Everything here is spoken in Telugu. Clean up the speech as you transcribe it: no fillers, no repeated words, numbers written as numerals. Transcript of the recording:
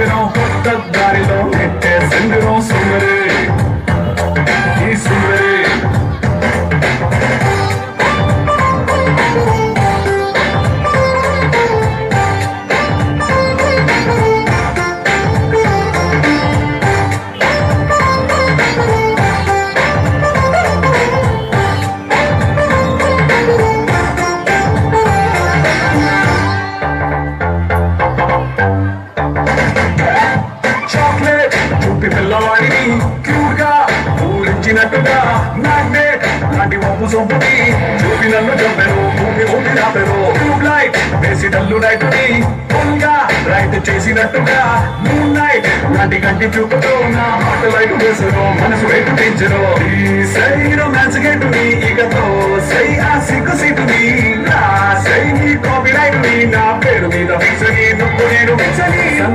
సింగరం కొత్త దారిలో నెట్టే సింగరం సుందరి ఈ సుందరి పిల్లవాడిని క్యూట్ గా ఊరించినట్టుగా మ్యాగ్నెట్ లాంటి ఒప్పు సొంపుని చూపి నన్ను చంపెను భూమి ఊపి రాపెను ట్యూబ్ లైట్ వేసి డల్లు నైట్ ని ఫుల్ గా రైట్ చేసినట్టుగా మూన్ నైట్ లాంటి కంటి చూపుతో నా హార్ట్ లైట్ వేసను మనసు వైపు పెంచను ఈ సై రొమాన్స్ గేటుని ఇకతో సై ఆ సిగ్గు సీటుని నా సై కాపీ రైట్ ని నా పేరు మీద ఫిక్స్ అని నువ్వు నేను ఫిక్స్ అని